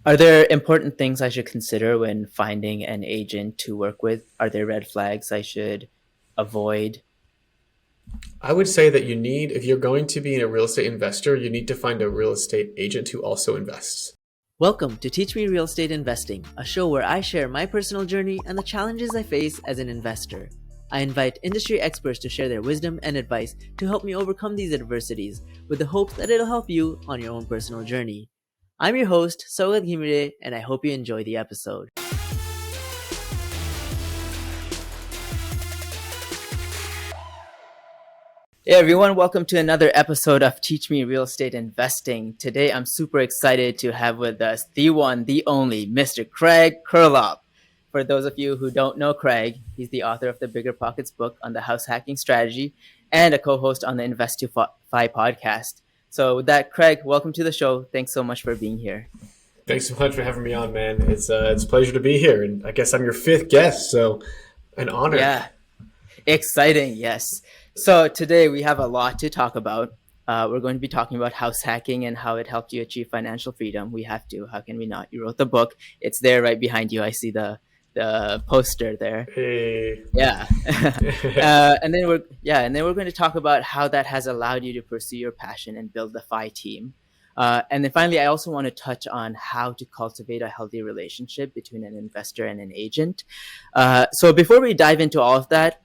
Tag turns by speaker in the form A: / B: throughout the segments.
A: Are there important things I should consider when finding an agent to work with? Are there red flags I should avoid?
B: I would say that if you're going to be a real estate investor, you need to find a real estate agent who also invests.
A: Welcome to Teach Me Real Estate Investing, a show where I share my personal journey and the challenges I face as an investor. I invite industry experts to share their wisdom and advice to help me overcome these adversities with the hope that it'll help you on your own personal journey. I'm your host, Saugat Ghimire, and I hope you enjoy the episode. Hey everyone, welcome to another episode of Teach Me Real Estate Investing. Today I'm super excited to have with us the one, the only, Mr. Craig Curelop. For those of you who don't know Craig, he's the author of the BiggerPockets book on the house hacking strategy and a co-host on the Invest to Fi podcast. So with that, Craig, welcome to the show. Thanks so much for being here.
B: Thanks so much for having me on, man. It's a pleasure to be here, and I guess I'm your fifth guest, so an honor.
A: Yeah, exciting, yes. So today we have a lot to talk about. We're going to be talking about house hacking and how it helped you achieve financial freedom. We have to. How can we not? You wrote the book. It's there right behind you. I see the poster there.
B: Hey.
A: Yeah. And then we're going to talk about how that has allowed you to pursue your passion and build the FI team. And then finally, I also want to touch on how to cultivate a healthy relationship between an investor and an agent. So before we dive into all of that,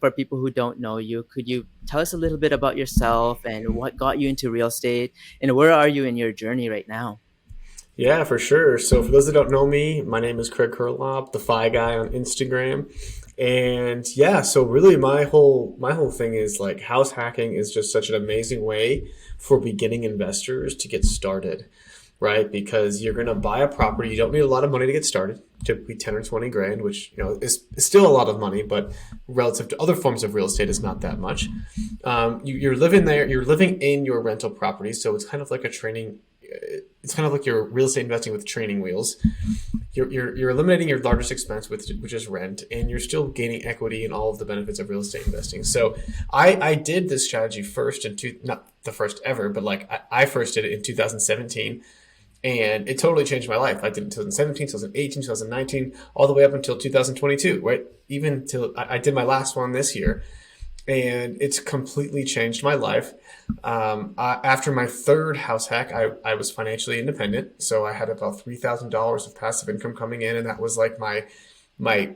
A: for people who don't know you, could you tell us a little bit about yourself and what got you into real estate, and where are you in your journey right now?
B: Yeah, for sure. So for those that don't know me, my name is Craig Curelop, the Fi Guy on Instagram. And yeah, so really my whole thing is like house hacking is just such an amazing way for beginning investors to get started, right? Because you're going to buy a property. You don't need a lot of money to get started, typically 10 or 20 grand, which, is still a lot of money, but relative to other forms of real estate is not that much. You're living there, you're living in your rental property. So it's kind of like it's kind of like you're real estate investing with training wheels. You're eliminating your largest expense, which is rent, and you're still gaining equity in all of the benefits of real estate investing. So I did this strategy first not the first ever, but like I first did it in 2017, and it totally changed my life. I did it in 2017, 2018, 2019, all the way up until 2022, right? Even till I did my last one this year, and it's completely changed my life. After my third house hack, I was financially independent. So I had about $3,000 of passive income coming in, and that was like my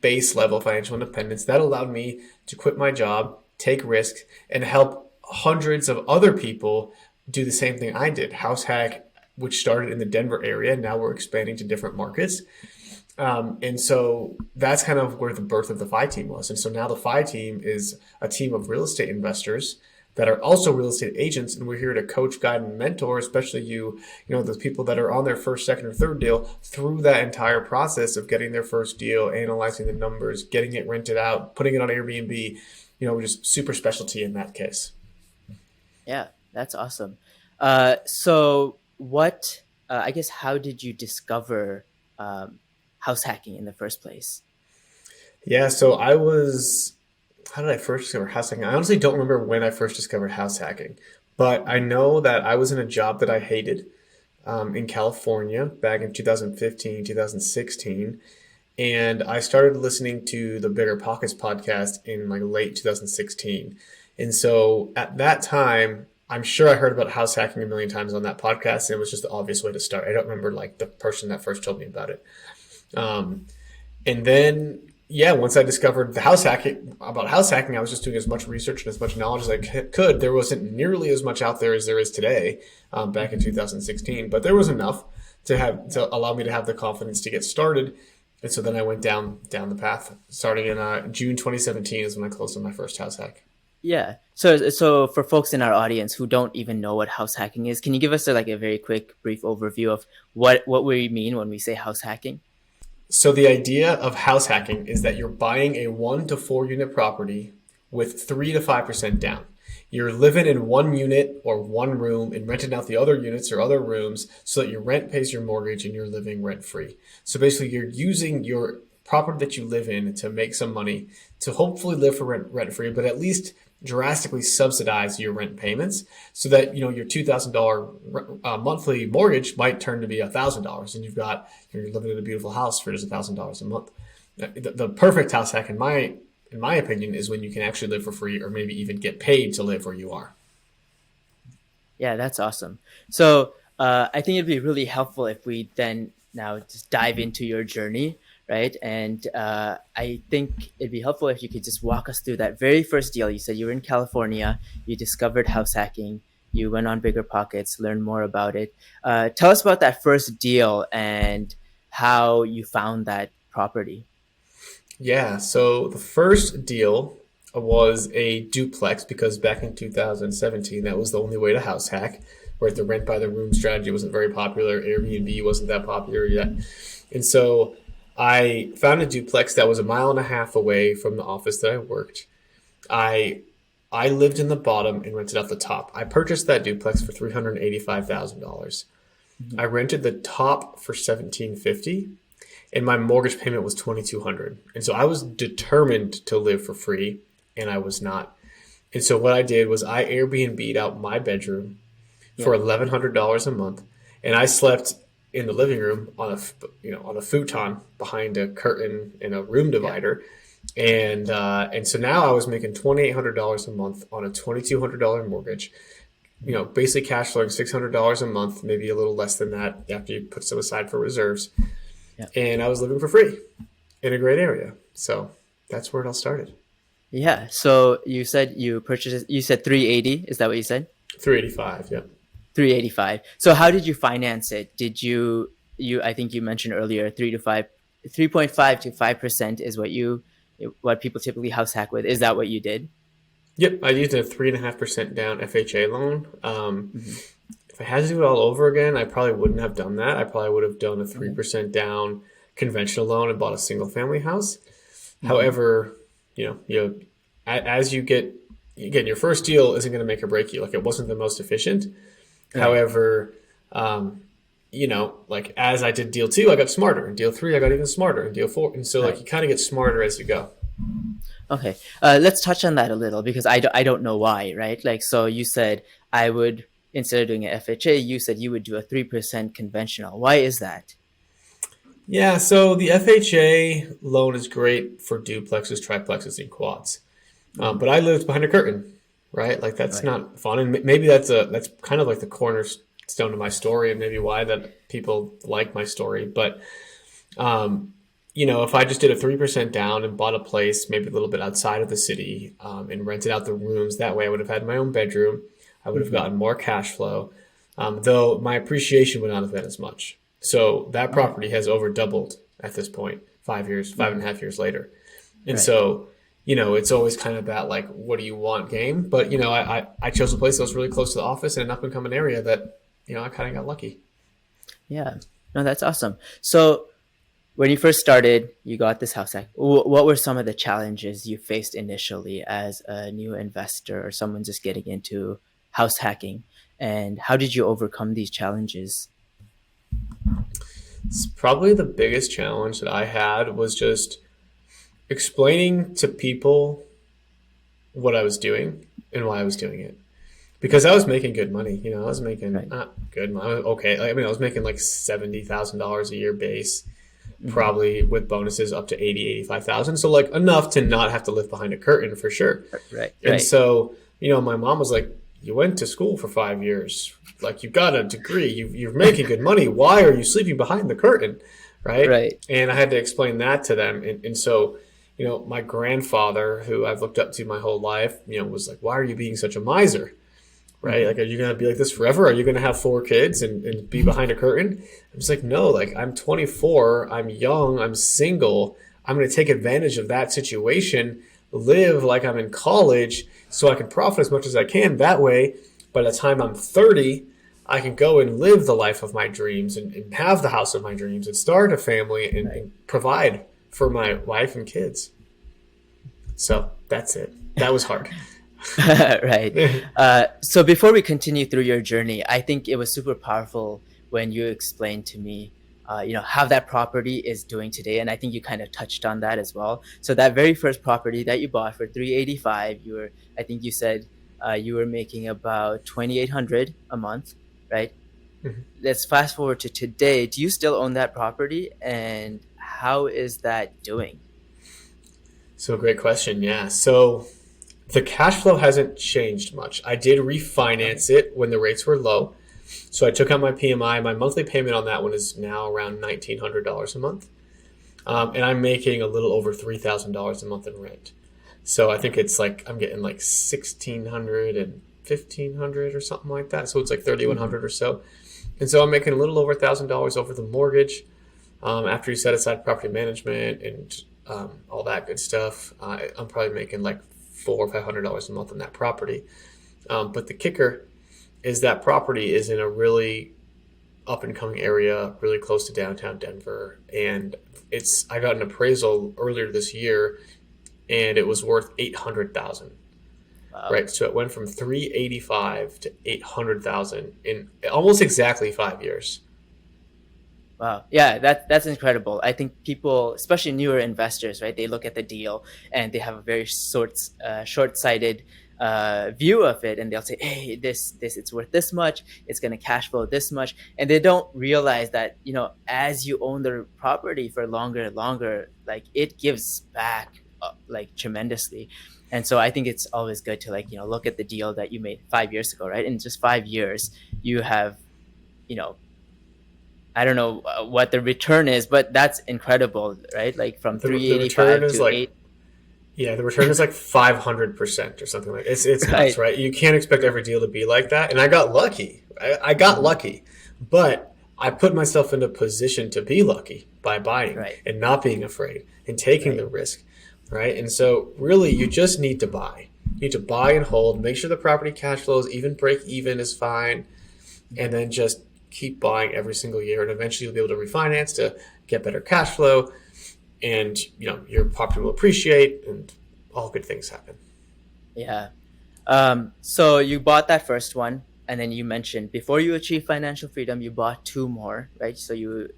B: base level financial independence. That allowed me to quit my job, take risks, and help hundreds of other people do the same thing I did. House hack, which started in the Denver area. Now we're expanding to different markets. And so that's kind of where the birth of the FI team was. And so now the FI team is a team of real estate investors that are also real estate agents. And we're here to coach, guide, and mentor, especially those people that are on their first, second, or third deal through that entire process of getting their first deal, analyzing the numbers, getting it rented out, putting it on Airbnb, just super specialty in that case.
A: Yeah, that's awesome. So I guess, how did you discover house hacking in the first place?
B: Yeah, so how did I first discover house hacking? I honestly don't remember when I first discovered house hacking, but I know that I was in a job that I hated in California back in 2015, 2016. And I started listening to the BiggerPockets podcast in like late 2016. And so at that time, I'm sure I heard about house hacking a million times on that podcast, and it was just the obvious way to start. I don't remember like the person that first told me about it. And then, yeah, once I discovered house hacking, I was just doing as much research and as much knowledge as I could. There wasn't nearly as much out there as there is today, back in 2016, but there was enough to allow me to have the confidence to get started. And so then I went down the path. Starting in June 2017 is when I closed on my first house hack.
A: Yeah. So for folks in our audience who don't even know what house hacking is, can you give us a very quick, brief overview of what we mean when we say house hacking?
B: So the idea of house hacking is that you're buying a 1 to 4 unit property with 3 to 5% down. You're living in one unit or one room and renting out the other units or other rooms so that your rent pays your mortgage and you're living rent free. So basically you're using your property that you live in to make some money to hopefully live for rent free, but at least drastically subsidize your rent payments so that your $2,000 monthly mortgage might turn to be $1,000, and you're living in a beautiful house for just $1,000 a month. The perfect house hack, in my opinion, is when you can actually live for free, or maybe even get paid to live where you are.
A: Yeah, that's awesome. So I think it'd be really helpful if we then now just dive into your journey, right? And I think it'd be helpful if you could just walk us through that very first deal. You said you were in California, you discovered house hacking, you went on BiggerPockets, learned more about it. Tell us about that first deal and how you found that property.
B: Yeah, so the first deal was a duplex because back in 2017, that was the only way to house hack, where the rent by the room strategy wasn't very popular. Airbnb wasn't that popular yet. And so I found a duplex that was a mile and a half away from the office that I worked. I I lived in the bottom and rented out the top. I purchased that duplex for $385,000. I
A: Mhm.
B: rented the top for $1,750, and my mortgage payment was $2,200. And so I was determined to live for free, and I was not. And so what I did was I Airbnb'd out my bedroom
A: Yeah.
B: for $1,100 a month, and I slept in the living room on a futon behind a curtain and a room
A: Yeah.
B: divider, and so now I was making $2,800 a month on a $2,200 mortgage.
A: Mhm.
B: Basically cash flowing $600 a month, maybe a little less than that after you put some aside for reserves,
A: Yeah.
B: and I was living for free in a great area. So that's where it all started.
A: Yeah. So you said you purchased it, you said 380. Is that what you said?
B: 385, yeah.
A: 385. So how did you finance it? Did you I think you mentioned earlier 3.5 to 5% is what people typically house hack with. Is that what you did?
B: Yep, I used a 3.5% down FHA loan.
A: Hmm.
B: If I had to do it all over again, I probably wouldn't have done that. I probably would have done a three
A: Okay.
B: percent down conventional loan and bought a single family house.
A: Hmm.
B: However, as you get again, your first deal isn't going to make or break you. Like, it wasn't the most efficient.
A: Right.
B: However, like, as I did deal two, I got smarter. And deal three, I got even smarter. And deal four, and so, like,
A: Right.
B: you kind of get smarter as you go.
A: Okay. Let's touch on that a little because I don't know why, right? Like, so you said I would, instead of doing an FHA, you said you would do a 3% conventional. Why is that?
B: Yeah, so the FHA loan is great for duplexes, triplexes, and quads.
A: Hmm.
B: But I lived behind a curtain, right? Like, that's
A: Right.
B: not fun, and maybe that's kind of like the cornerstone of my story, and maybe why that people like my story. But if I just did a 3% down and bought a place maybe a little bit outside of the city, and rented out the rooms, that way I would have had my own bedroom. I would have
A: Hmm.
B: gotten more cash flow, though my appreciation would not have been as much. So that
A: Right.
B: property has over doubled at this point, 5 years, five and
A: Hmm.
B: a half years later. And
A: Right.
B: so, it's always kind of that, like, what do you want game? But, I chose a place that was really close to the office in an up and coming area that, I kind of got lucky.
A: Yeah. No, that's awesome. So when you first started, you got this house hack. What were some of the challenges you faced initially as a new investor or someone just getting into house hacking? And how did you overcome these challenges?
B: It's probably the biggest challenge that I had was just explaining to people what I was doing and why I was doing it. Because I was making good money. I was making
A: Right.
B: good money. Okay. I mean, I was making like $70,000 a year base,
A: Hmm.
B: probably with bonuses up to 85,000. So, like, enough to not have to live behind a curtain for sure.
A: Right.
B: And
A: Right.
B: so, my mom was like, "You went to school for 5 years. Like, you got a degree. You're making good money. Why are you sleeping behind the curtain?" Right?
A: Right.
B: And I had to explain that to them. And so, my grandfather, who I've looked up to my whole life, was like, "Why are you being such a miser?" Right?
A: Hmm.
B: Like, are you going to be like this forever? Are you going to have four kids and be behind a curtain? I was like, no, like, I'm 24, I'm young, I'm single. I'm going to take advantage of that situation, live like I'm in college so I can profit as much as I can. That way, by the time I'm 30, I can go and live the life of my dreams and have the house of my dreams and start a family
A: Right.
B: and provide for my wife and kids. So that's it. That was hard.
A: Right. So before we continue through your journey, I think it was super powerful when you explained to me how that property is doing today. And I think you kind of touched on that as well. So that very first property that you bought for 385, I think you said you were making about 2,800 a month, right?
B: Mhm.
A: Let's fast forward to today. Do you still own that property, and how is that doing?
B: So great question. Yeah. So the cash flow hasn't changed much. I did
A: Okay.
B: refinance it when the rates were low. So I took out my PMI. My monthly payment on that one is now around $1,900 a month.
A: Wow.
B: And I'm making a little over $3,000 a month in rent. So I think it's like I'm getting like 1,600 and 1,500 or something like that. So it's like
A: Hmm.
B: 3,100 or so. And so I'm making a little over $1,000 over the mortgage after you set aside property management and all that good stuff. I'm probably making like $400 or $500 a month on that property. But the kicker is that property is in a really up and coming area, really close to downtown Denver, and it's I got an appraisal earlier this year, and it was worth 800,000.
A: Wow.
B: Right, so it went from 385 to 800,000 in almost exactly 5 years.
A: Wow. Yeah, that's incredible. I think people, especially newer investors, right? They look at the deal and they have a very short-sighted view of it, and they'll say, "Hey, this it's worth this much. It's going to cash flow this much," and they don't realize that as you own the property for longer and longer, like it gives back like tremendously. And so I think it's always good to look at the deal that you made 5 years ago, right? In just 5 years, you have you know I don't know what the return is, but that's incredible, right? Like from
B: The return
A: 385
B: is
A: to
B: like
A: eight,
B: Yeah, the return is like 500% or something like it's nuts,
A: right?
B: right? You can't expect every deal to be like that. And I got lucky. I got
A: Hmm.
B: lucky, but I put myself in a position to be lucky by buying
A: Right,
B: and not being afraid and taking
A: right.
B: the risk, right? And so really you just need to buy. You need to buy and hold, make sure the property cash flows, even break even is fine, and then just keep buying every single year. And eventually you'll be able to refinance to get better cash flow, and your property will appreciate, and all good things happen.
A: Yeah. So you bought that first one, and then you mentioned before you achieve financial freedom, you bought two more, right? So you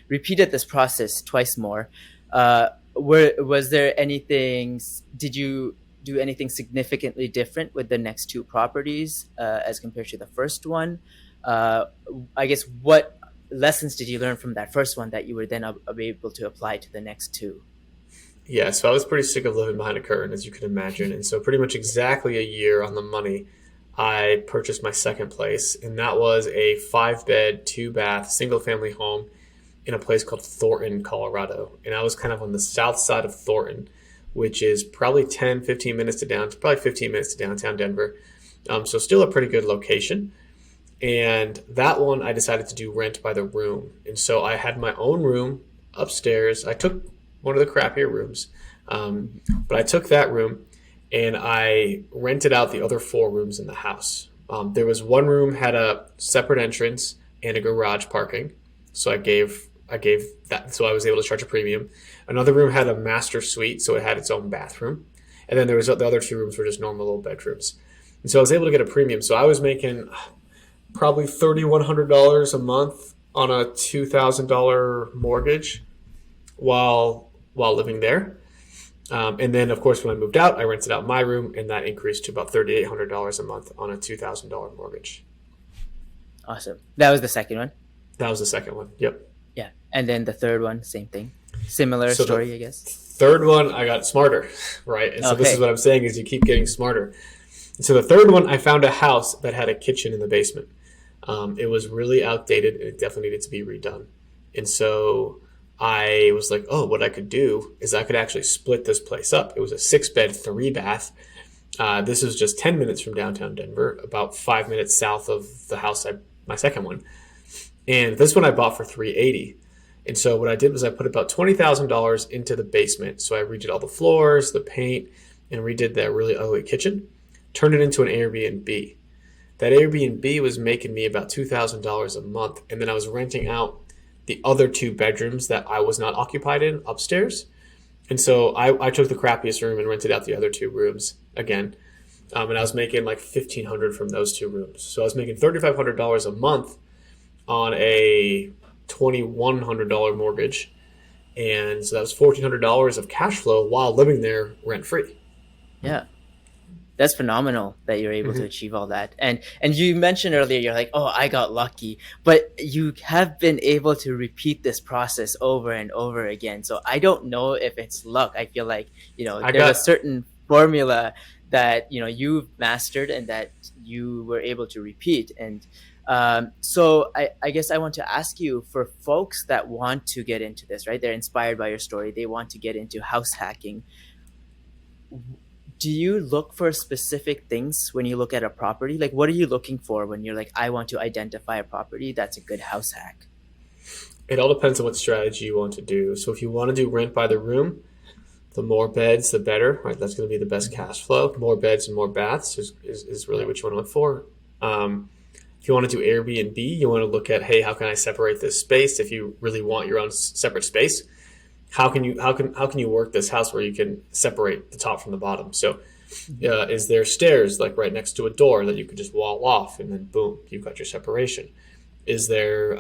A: repeated this process twice more. Was there anything? Did you do anything significantly different with the next two properties as compared to the first one? Uh, I guess what lessons did you learn from that first one that you were then able to apply to the next two?
B: Yeah, so I was pretty sick of living behind a curtain, as you can imagine. And so, pretty much exactly a year on the money, I purchased my second place. And that was a 5 bed, 2 bath, single family home in a place called Thornton, Colorado. And I was kind of on the south side of Thornton, which is probably 10, 15 minutes to probably 15 minutes to downtown Denver. So, still a pretty good location. And that one I decided to do rent by the room. And so I had my own room upstairs. I took one of the crappier rooms, but I took that room and I rented out the other 4 rooms in the house. There was one room had a separate entrance and a garage parking, so I gave that, so I was able to charge a premium. Another room had a master suite, so it had its own bathroom, and then there was the other 2 rooms were just normal little bedrooms. And so I was able to get a premium. So I was making probably $3,100 a month on a $2,000 mortgage while living there. And then, of course, when I moved out, I rented out my room, and that increased to about $3,800 a month on a $2,000 mortgage.
A: Awesome. That was the second one.
B: That was the second one. Yep.
A: Yeah. And then the third one, same thing. Similar
B: So the
A: story, I guess.
B: third one, I got smarter, right? And so this is
A: Okay.
B: what I'm saying is you keep getting smarter. And so the third one, I found a house that had a kitchen in the basement. It was really outdated and it definitely needed to be redone. And so I was like, oh, what I could do is I could actually split this place up. It was a 6 bed, 3 bath. This was just 10 minutes from downtown Denver, about 5 minutes south of the house, my second one. And this one I bought for 380. And so what I did was I put about $20,000 into the basement. So I redid all the floors, the paint, and redid that really ugly kitchen. Turned it into an Airbnb. That Airbnb was making me about $2,000 a month, and then I was renting out the other 2 bedrooms that I was not occupied in upstairs. And so I took the crappiest room and rented out the other 2 rooms again. And I was making like 1,500 from those 2 rooms. So I was making $3,500 a month on a $2,100 mortgage. And so that was $1,400 of cash flow while living there rent free.
A: Yeah. That's phenomenal that you're able to
B: Mm-hmm.
A: achieve all that. And you mentioned earlier, you're like, oh, I got lucky, but you have been able to repeat this process over and over again. So I don't know if it's luck. I feel like,
B: I
A: there's a
B: got
A: certain formula that, you've mastered and that you were able to repeat. And so I guess I want to ask you, for folks that want to get into this, right? They're inspired by your story. They want to get into house hacking. Do you look for specific things when you look at a property? Like, what are you looking for when you're like, I want to identify a property that's a good house hack?
B: It all depends on what strategy you want to do. So if you want to do rent by the room, the more beds, the better, right? That's going to be the best
A: Mhm.
B: cash flow. More beds and more baths is really
A: Right.
B: what you want to look for. If you want to do Airbnb, you want to look at, hey, how can I separate this space? If you really want your own separate space, how can you work this house where you can separate the top from the bottom? So,
A: Mhm.
B: is there stairs like right next to a door that you could just wall off, and then boom, you've got your separation? Is there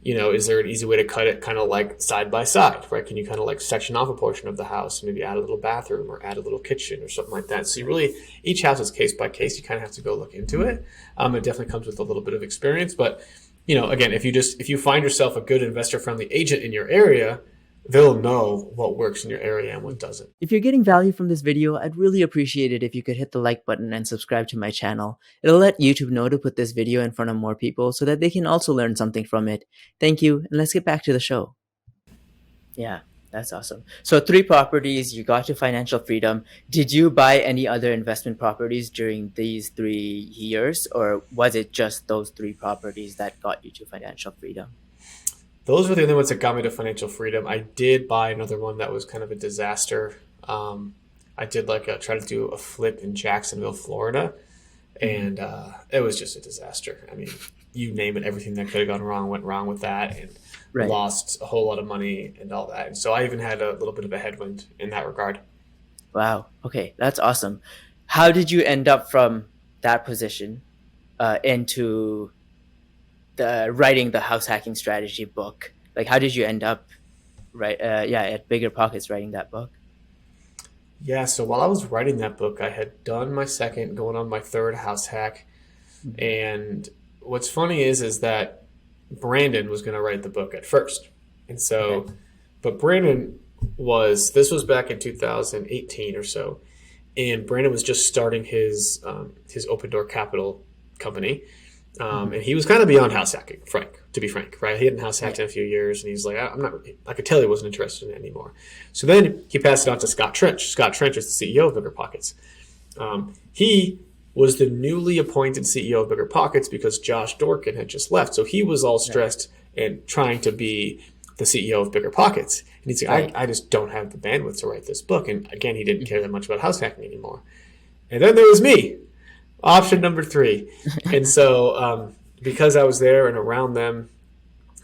B: is there an easy way to cut it kind of like side by side, right? Can you kind of like section off a portion of the house, maybe add a little bathroom or add a little kitchen or something like that? So you really, each house is case by case. You kind of have to go look into it. It definitely comes with a little bit of experience, but again, if you find yourself a good investor friendly agent in your area, they'll know what works in your area and what doesn't.
A: If you're getting value from this video, I'd really appreciate it if you could hit the like button and subscribe to my channel. It'll let YouTube know to put this video in front of more people so that they can also learn something from it. Thank you, and let's get back to the show. Yeah, that's awesome. So 3 properties, you got to financial freedom. Did you buy any other investment properties during these 3 years, or was it just those 3 properties that got you to financial freedom?
B: Those were the only ones that got me to financial freedom. I did buy another one that was kind of a disaster. I did try to do a flip in Jacksonville, Florida,
A: Mhm.
B: and it was just a disaster. I mean, you name it, everything that could have gone wrong went wrong with that, and
A: Right.
B: lost a whole lot of money and all that. And so I even had a little bit of a headwind in that regard.
A: Wow. Okay, that's awesome. How did you end up from that position into the writing the house hacking strategy book? Like, how did you end up at Bigger Pockets writing that book?
B: Yeah, so while I was writing that book, I had done my second, going on my third house hack.
A: Mhm.
B: And what's funny is that Brandon was going to write the book at first. And
A: Okay.
B: so, but this was back in 2018 or so. And Brandon was just starting his Open Door Capital company.
A: Mhm.
B: And he was kind of beyond house hacking, to be frank, right? He hadn't house hacked
A: Yeah.
B: in a few years, and he's like, I'm not. I could tell he wasn't interested in it anymore. So then he passed it on to Scott Trench. Scott Trench is the CEO of BiggerPockets. He was the newly appointed CEO of BiggerPockets because Josh Dorkin had just left. So he was all
A: Right.
B: stressed and trying to be the CEO of BiggerPockets. And he's like,
A: Right.
B: I just don't have the bandwidth to write this book. And again, he didn't care
A: Mhm.
B: that much about house hacking anymore. And then there was me, option number three. And so because I was there and around them,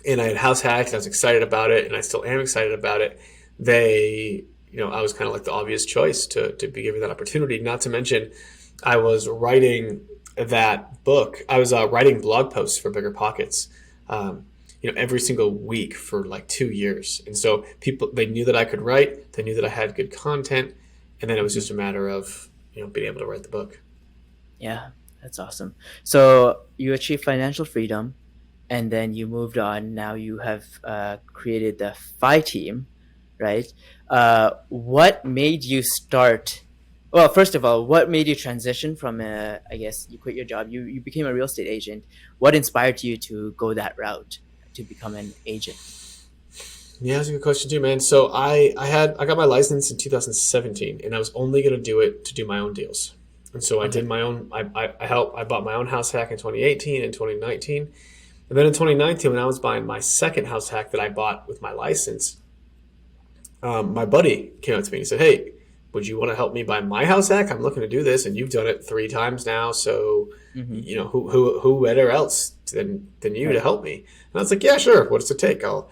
B: and I had house hacked, and I was excited about it, and I still am excited about it. I was kind of like the obvious choice to be given that opportunity. Not to mention, I was writing that book. I was writing blog posts for BiggerPockets, every single week for like 2 years. And so they knew that I could write, they knew that I had good content, and then it was
A: Mhm.
B: just a matter of being able to write the book.
A: Yeah, that's awesome. So you achieved financial freedom, and then you moved on. Now you have created the FI team, right? What made you start? Well, first of all, what made you transition from I guess you quit your job, you became a real estate agent. What inspired you to go that route to become an agent?
B: Yeah, that's a good question too, man. So I got my license in 2017, and I was only going to do it to do my own deals. And so I did
A: Okay.
B: my own. I bought my own house hack in 2018 and 2019, and then in 2019 when I was buying my second house hack that I bought with my license, my buddy came up to me and he said, "Hey, would you want to help me buy my house hack? I'm looking to do this, and you've done it 3 times now. So,
A: Mm-hmm.
B: who better else than you to
A: Right.
B: help me?" And I was like, "Yeah, sure. What does it take? I'll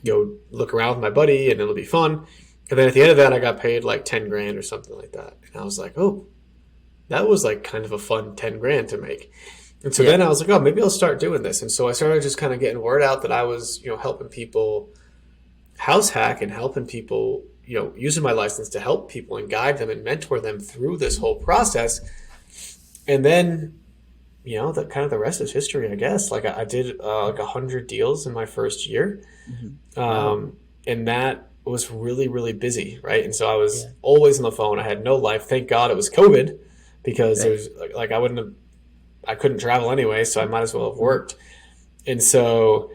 B: go look around with my buddy, and it'll be fun." And then at the end of that, I got paid like 10 grand or something like that, and I was like, "Oh, that was like kind of a fun 10 grand to make." And so
A: Yeah.
B: then I was like, oh, maybe I'll start doing this. And so I started just kind of getting word out that I was, helping people house hack and helping people, using my license to help people and guide them and mentor them through this whole process. And then, the kind of the rest is history, I guess. Like I did like 100 deals in my first year.
A: Wow.
B: And that was really, really busy, right? And so I was
A: Yeah.
B: always on the phone. I had no life. Thank God it was COVID because
A: Right.
B: there's like I couldn't travel anyway, so I might as well have worked. And so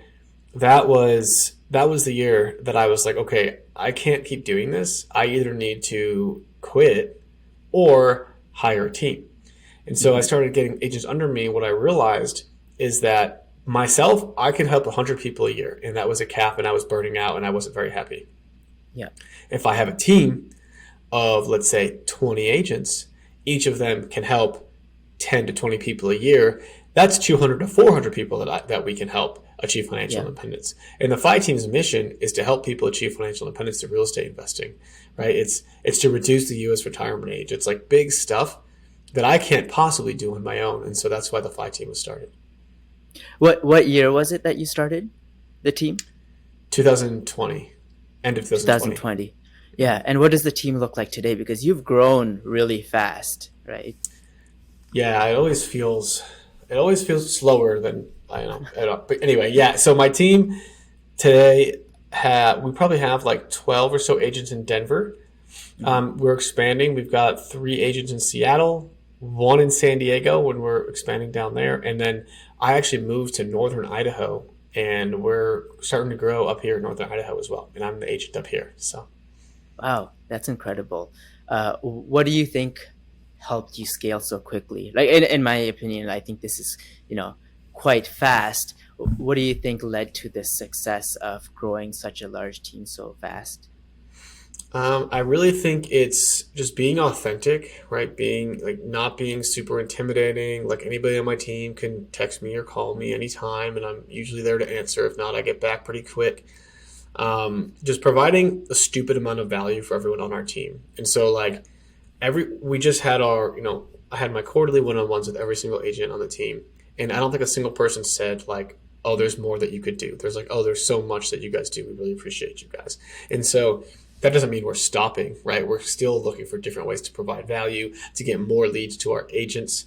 B: that was the year that I was like, okay, I can't keep doing this. I either need to quit or hire a team. And so I
A: Hmm.
B: started getting agents under me. What I realized is that myself, I could help 100 people a year, and that was a cap, and I was burning out, and I wasn't very happy.
A: Yeah.
B: If I have a team of, let's say, 20 agents, each of them can help 10 to 20 people a year. That's 200 to 400 people that we can help achieve financial
A: Yeah.
B: independence. And the FI team's mission is to help people achieve financial independence through real estate investing, right? It's to reduce the U.S. retirement age. It's like big stuff that I can't possibly do on my own. And so that's why the FI team was started.
A: What year was it that you started the team?
B: 2020, end of 2020.
A: 2020. Yeah. And what does the team look like today? Because you've grown really fast, right?
B: Yeah, it always feels slower than I don't know. But anyway, yeah. So my team today we probably have like 12 or so agents in Denver.
A: Hmm.
B: We're expanding. We've got 3 agents in Seattle, one in San Diego when we're expanding down there, and then I actually moved to northern Idaho, and we're starting to grow up here in northern Idaho as well. And I'm the agent up here. So
A: Wow, that's incredible. What do you think helped you scale so quickly? Like, in my opinion, I think this is, you know, quite fast. What do you think led to the success of growing such a large team so fast?
B: I really think it's just being authentic, right? Being like not being super intimidating. Like anybody on my team can text me or call me anytime, and I'm usually there to answer. If not, I get back pretty quick. Just providing a stupid amount of value for everyone on our team. And so
A: Yeah.
B: like we just had I had my quarterly one-on-ones with every single agent on the team, and I don't think a single person said like, oh, there's more that you could do. There's like, oh, there's so much that you guys do. We really appreciate you guys. And so that doesn't mean we're stopping, right? We're still looking for different ways to provide value, to get more leads to our agents,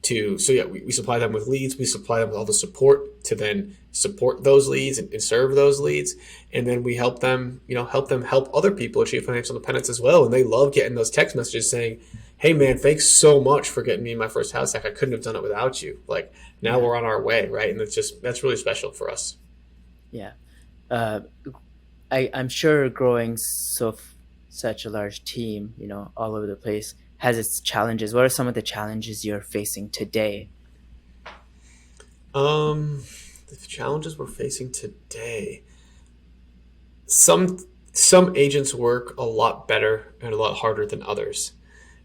B: so yeah, we supply them with leads. We supply them with all the support to then support those leads and serve those leads. And then we help them help other people achieve financial independence as well. And they love getting those text messages saying, hey man, thanks so much for getting me my first house hack. I couldn't have done it without you. Like now
A: Yeah.
B: we're on our way, right? And that's really special for us.
A: Yeah. Uh, I'm sure growing such a large team, you know, all over the place, has its challenges. What are some of the challenges you're facing today?
B: Um, the challenges we're facing today. Some some agents work a lot better and a lot harder than others.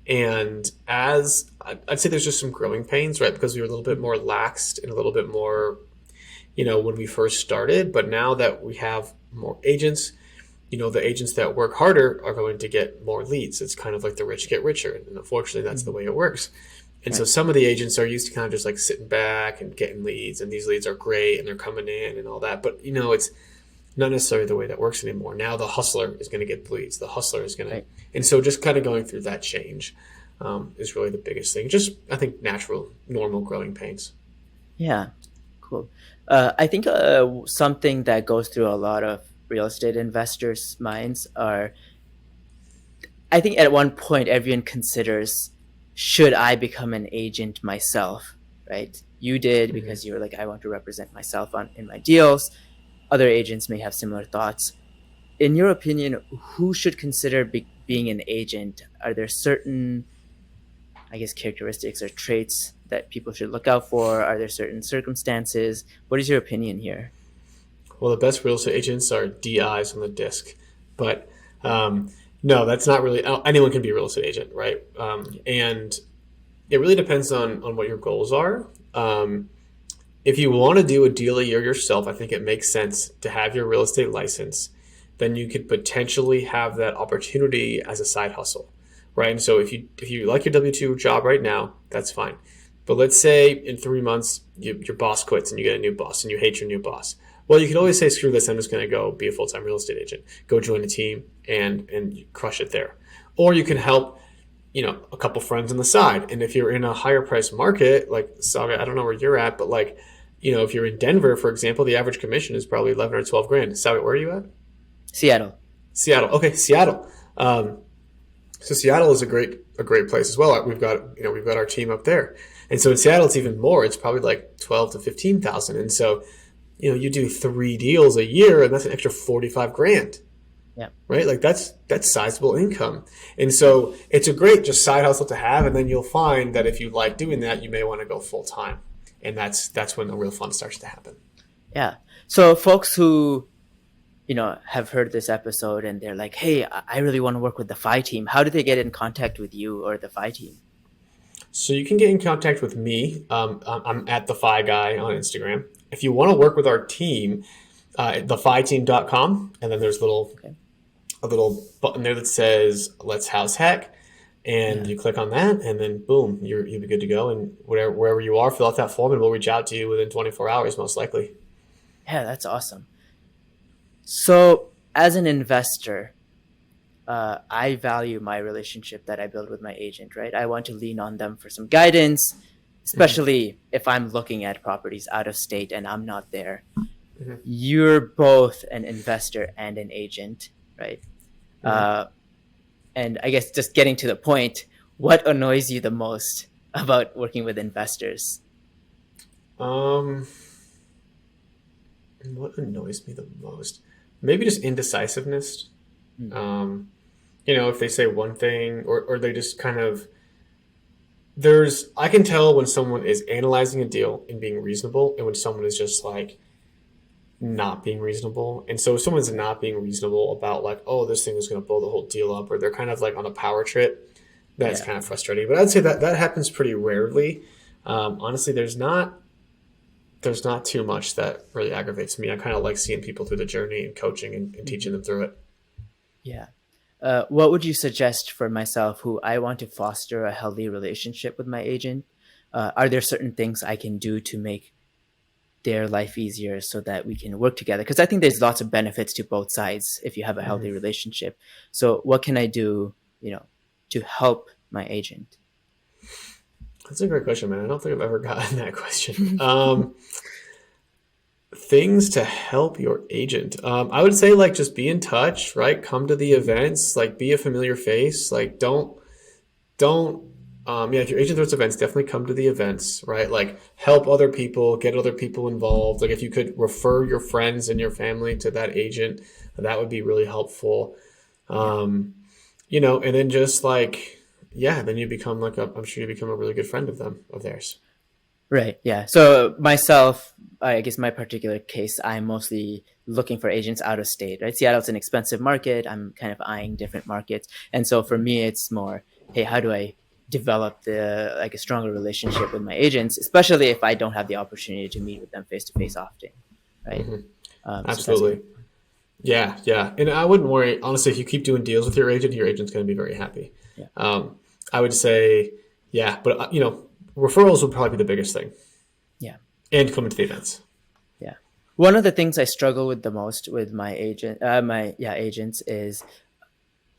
B: And I'd say there's just some growing pains, right? Because we were a little bit more laxed and a little bit more, when we first started. But now that we have more agents, the agents that work harder are going to get more leads. It's kind of like the rich get richer. And unfortunately, that's the
A: Mhm.
B: way it works. And so
A: Right.
B: some of the agents are used to kind of just like sitting back and getting leads. And these leads are great and they're coming in and all that. But, it's not necessarily the way that works anymore. Now the hustler is going to get the leads. The hustler is going to,
A: Right.
B: and so just kind of going through that change is really the biggest thing. Just I think natural, normal growing pains.
A: Yeah. Cool. I think something that goes through a lot of real estate investors' minds are, I think at one point everyone considers, should I become an agent myself? Right? You did
B: Mm-hmm.
A: because you were like, I want to represent myself in my deals. Other agents may have similar thoughts. In your opinion, who should consider being an agent? Are there certain, I guess, characteristics or traits that people should look out for? Are there certain circumstances? What is your opinion here?
B: Well, the best real estate agents are DIs on the disc, but no, that's not really. Anyone can be a real estate agent, right? And it really depends on what your goals are. If you want to do a deal a year yourself, I think it makes sense to have your real estate license. Then you could potentially have that opportunity as a side hustle, right? And so if you like your W-2 job right now, that's fine. But let's say in 3 months, your boss quits and you get a new boss and you hate your new boss. Well, you could always say, screw this, I'm just going to go be a full-time real estate agent. Go join a team and crush it there. Or you can help, a couple friends on the side. And if you're in a higher price market, like Saugat, I don't know where you're at, but like, if you're in Denver, for example, the average commission is probably 11 or 12 grand. Saugat, where are you at?
A: Seattle.
B: Seattle. Okay, Seattle. So Seattle is a great place as well. We've got our team up there, and so in Seattle it's even more. It's probably like 12 to 15,000, and so you do 3 deals a year, and that's an extra 45 grand.
A: Yeah.
B: Right. Like that's sizable income, and so it's a great just side hustle to have, and then you'll find that if you like doing that, you may want to go full time, and that's when the real fun starts to happen.
A: Yeah. So folks who have heard this episode and they're like, hey, I really want to work with the FI team. How do they get in contact with you or the FI team?
B: So you can get in contact with me. I'm at the FI guy on Instagram. If you want to work with our team, thefiteam.com, and then there's a little button there that says let's house hack, and you click on that, and then boom, you'll be good to go. And wherever you are, fill out that form and we'll reach out to you within 24 hours, most likely.
A: Yeah, that's awesome. So as an investor, I value my relationship that I build with my agent, right? I want to lean on them for some guidance, especially if I'm looking at properties out of state and I'm not there. Mm-hmm. You're both an investor and an agent, right? Mm-hmm. And I guess just getting to the point, what annoys you the most about working with investors?
B: What annoys me the most? Maybe just indecisiveness. Mm-hmm. If they say one thing or they just kind of, I can tell when someone is analyzing a deal and being reasonable and when someone is just like not being reasonable. And so if someone's not being reasonable about like, oh, this thing is going to blow the whole deal up, or they're kind of like on a power trip, that's kind of frustrating. But I'd say that happens pretty rarely. Honestly, there's not too much that really aggravates me. I kind of like seeing people through the journey and coaching and teaching them through it.
A: Yeah. What would you suggest for myself who I want to foster a healthy relationship with my agent? Are there certain things I can do to make their life easier so that we can work together? Because I think there's lots of benefits to both sides if you have a healthy relationship. So what can I do, to help my agent?
B: That's a great question, man. I don't think I've ever gotten that question. Things to help your agent. I would say like just be in touch, right? Come to the events, like be a familiar face. Like don't if your agent throws events, definitely come to the events, right? Like help other people, get other people involved. Like if you could refer your friends and your family to that agent, that would be really helpful. And then just like, then you become I'm sure you become a really good friend of theirs.
A: Right. Yeah. So myself, I guess my particular case, I'm mostly looking for agents out of state, right? Seattle's an expensive market. I'm kind of eyeing different markets. And so for me, it's more, hey, how do I develop a stronger relationship with my agents, especially if I don't have the opportunity to meet with them face to face often. Right.
B: Mm-hmm. Absolutely. So yeah. And I wouldn't worry, honestly, if you keep doing deals with your agent's going to be very happy. Yeah. I would say, but referrals would probably be the biggest thing.
A: Yeah.
B: And coming to the events.
A: Yeah. One of the things I struggle with the most with my agents is,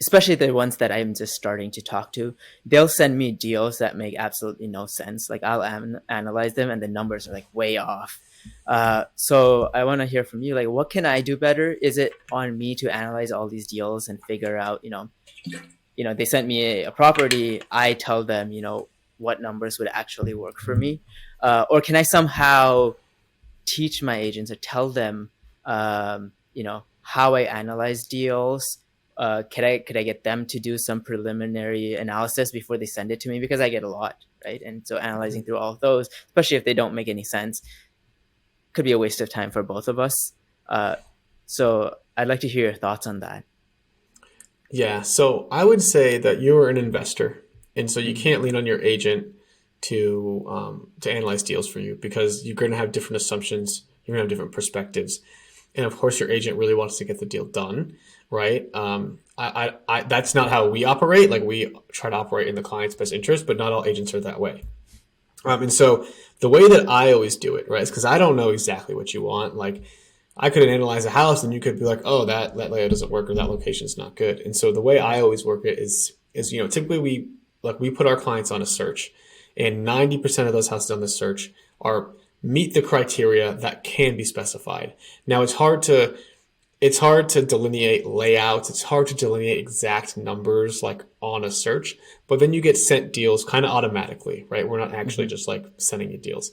A: especially the ones that I'm just starting to talk to, they'll send me deals that make absolutely no sense. Like I'll analyze them and the numbers are like way off. So I want to hear from you. Like, what can I do better? Is it on me to analyze all these deals and figure out, they sent me a property. I tell them, what numbers would actually work for me? Or can I somehow teach my agents or tell them, how I analyze deals? Could I get them to do some preliminary analysis before they send it to me? Because I get a lot, right? And so analyzing through all of those, especially if they don't make any sense, could be a waste of time for both of us. So I'd like to hear your thoughts on that.
B: Yeah, so I would say that you're an investor, and so you can't lean on your agent to analyze deals for you because you're going to have different assumptions, you're going to have different perspectives, and of course your agent really wants to get the deal done, right? I that's not how we operate. Like we try to operate in the client's best interest, but not all agents are that way. And so the way that I always do it, right, is because I don't know exactly what you want. Like, I could analyze a house and you could be like, oh, that layout doesn't work or that location is not good. And so the way I always work it is typically we put our clients on a search, and 90% of those houses on the search are meet the criteria that can be specified. Now it's hard to delineate layouts. It's hard to delineate exact numbers like on a search, but then you get sent deals kind of automatically, right? We're not actually
A: Hmm.
B: just like sending you deals.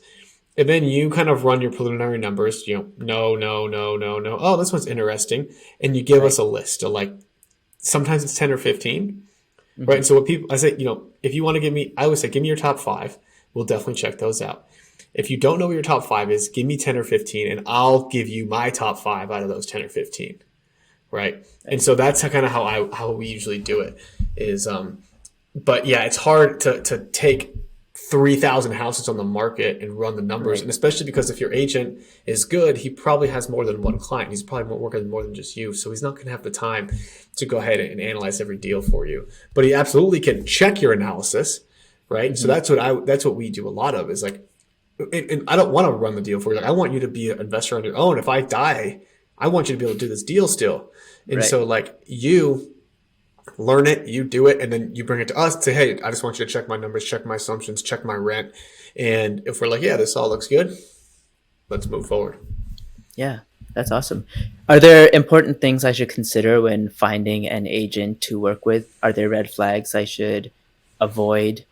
B: And then you kind of run your preliminary numbers, no, no, no, no, no. Oh, this one's interesting. And you give us
A: Right.
B: a list of like, sometimes it's 10 or 15, right?
A: Hmm.
B: And so what people, I say, if you want to I always say, give me your top five. We'll definitely check those out. If you don't know what your top five is, give me 10 or 15 and I'll give you my top five out of those 10 or 15. Right. And
A: Right.
B: so that's kind of how we usually do it is, but yeah, it's hard to take 3,000 houses on the market and run the numbers.
A: Right.
B: And especially because if your agent is good, he probably has more than one client. He's probably working with more than just you. So he's not going to have the time to go ahead and analyze every deal for you, but he absolutely can check your analysis. Right. And so
A: Hmm.
B: that's what we do a lot of is like, and I don't want to run the deal for you. Like, I want you to be an investor on your own. If I die, I want you to be able to do this deal still. And
A: Right.
B: so like you learn it, you do it, and then you bring it to us and say, hey, I just want you to check my numbers, check my assumptions, check my rent. And if we're like, yeah, this all looks good, let's move forward.
A: Yeah, that's awesome. Are there important things I should consider when finding an agent to work with? Are there red flags I should avoid?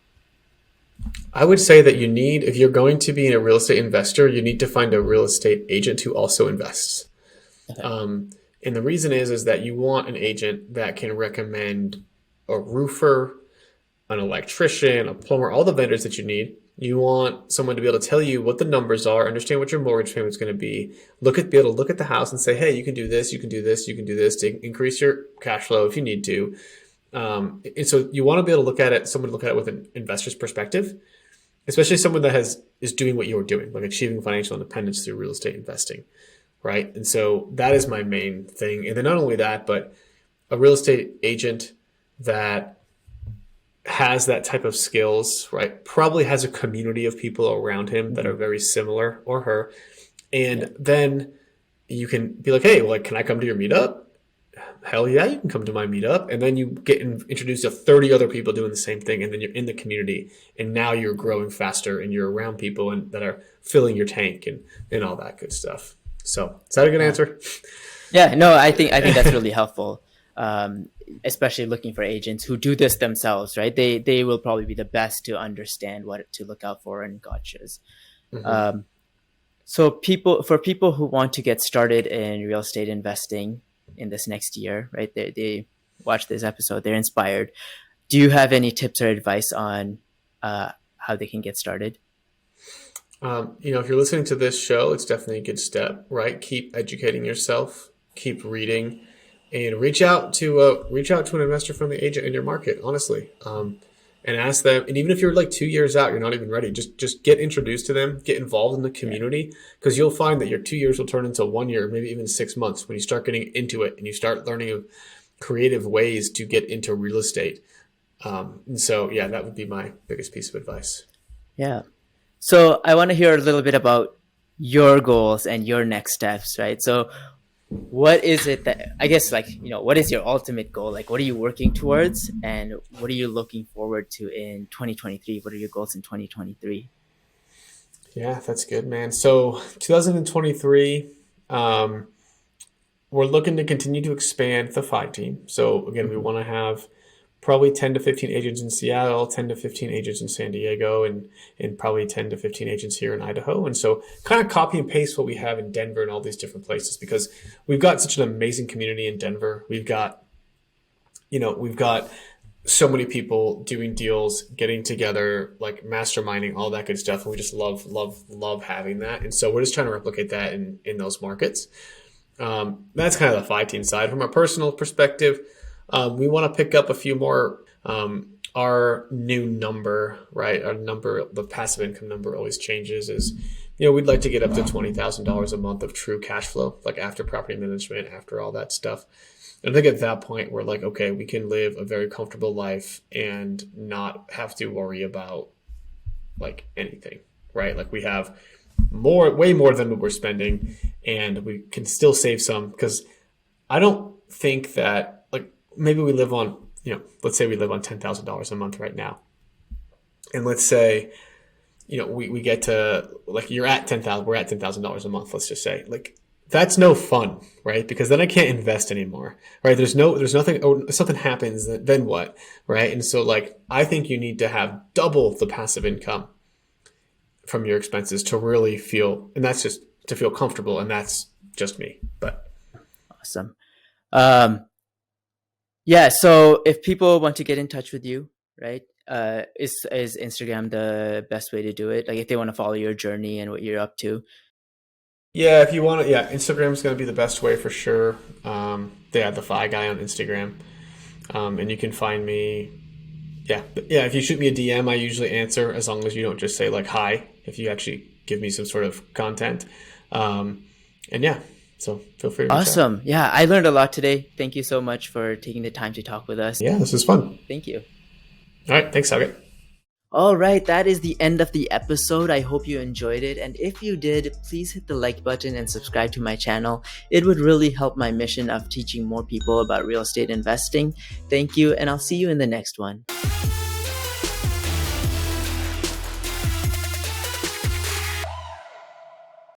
B: I would say that if you're going to be a real estate investor, you need to find a real estate agent who also invests.
A: Okay.
B: And the reason is that you want an agent that can recommend a roofer, an electrician, a plumber, all the vendors that you need. You want someone to be able to tell you what the numbers are, understand what your mortgage payment is going to be able to look at the house and say, hey, you can do this, you can do this, you can do this to increase your cash flow if you need to. And so you want to be able to someone to look at it with an investor's perspective, especially someone that is doing what you're doing, like achieving financial independence through real estate investing, right? And so that is my main thing. And then not only that, but a real estate agent that has that type of skills, right? Probably has a community of people around him that are
A: Hmm.
B: very similar or her.
A: Yeah.
B: And then you can be like, hey, well, can I come to your meetup? Hell yeah, you can come to my meetup. And then you get introduced to 30 other people doing the same thing. And then you're in the community. And now you're growing faster and you're around people that are filling your tank and all that good stuff. So is that a good
A: Yeah.
B: answer?
A: Yeah. No, I think that's really helpful. Um, Especially looking for agents who do this themselves, right? They will probably be the best to understand what to look out for and gotchas.
B: Hmm.
A: Um, for people who want to get started in real estate investing in this next year, right? They watch this episode, they're inspired. Do you have any tips or advice on how they can get started?
B: If you're listening to this show, it's definitely a good step, right? Keep educating yourself, keep reading, and reach out to an investor friendly agent in your market. Honestly, and ask them. And even if you're like 2 years out, you're not even ready. Just get introduced to them, get involved in the
A: Yeah.
B: community, because you'll find that your 2 years will turn into 1 year, maybe even 6 months when you start getting into it and you start learning of creative ways to get into real estate. And so, yeah, that would be my biggest piece of advice.
A: Yeah. So I want to hear a little bit about your goals and your next steps, right? So what is it that I guess like, what is your ultimate goal? Like what are you working towards and what are you looking forward to in 2023? What are your goals in 2023?
B: Yeah, that's good, man. So 2023, um, we're looking to continue to expand the FI team. So again, we
A: Hmm.
B: want to have probably 10 to 15 agents in Seattle, 10 to 15 agents in San Diego, and probably 10 to 15 agents here in Idaho. And so kind of copy and paste what we have in Denver and all these different places because we've got such an amazing community in Denver. We've got so many people doing deals, getting together, like masterminding, all that good stuff. And we just love, love, love having that. And so we're just trying to replicate that in those markets. That's kind of the five team side. From a personal perspective, we want to pick up a few more. Our new number, right? Our number, the passive income number always changes. We'd like to get up to $20,000 a month of true cash flow, like after property management, after all that stuff. And I think at that point, we're like, okay, we can live a very comfortable life and not have to worry about like anything, right? Like we have way more than what we're spending, and we can still save some because I don't think that like maybe we live on, let's say we live on $10,000 a month right now, and let's say we get to like we're at $10,000 a month. Let's just say like that's no fun, right? Because then I can't invest anymore, right? There's nothing. Oh, if something happens, then what, right? And so like I think you need to have double the passive income from your expenses to really feel, and that's just to feel comfortable, and that's just me. But
A: Awesome. Um, yeah. So if people want to get in touch with you, right? Is Instagram the best way to do it? Like if they want to follow your journey and what you're up to.
B: yeah, if you want to, yeah, Instagram is going to be the best way for sure. Yeah, the Fi Guy on Instagram, and you can find me. Yeah. If you shoot me a DM, I usually answer as long as you don't just say like hi. If you actually give me some sort of content, and yeah, so feel free to reach out.
A: Awesome. Yeah, I learned a lot today. Thank you so much for taking the time to talk with us.
B: Yeah, this is fun.
A: Thank you.
B: All right, thanks, Saugat.
A: All right, that is the end of the episode. I hope you enjoyed it. And if you did, please hit the like button and subscribe to my channel. It would really help my mission of teaching more people about real estate investing. Thank you, and I'll see you in the next one.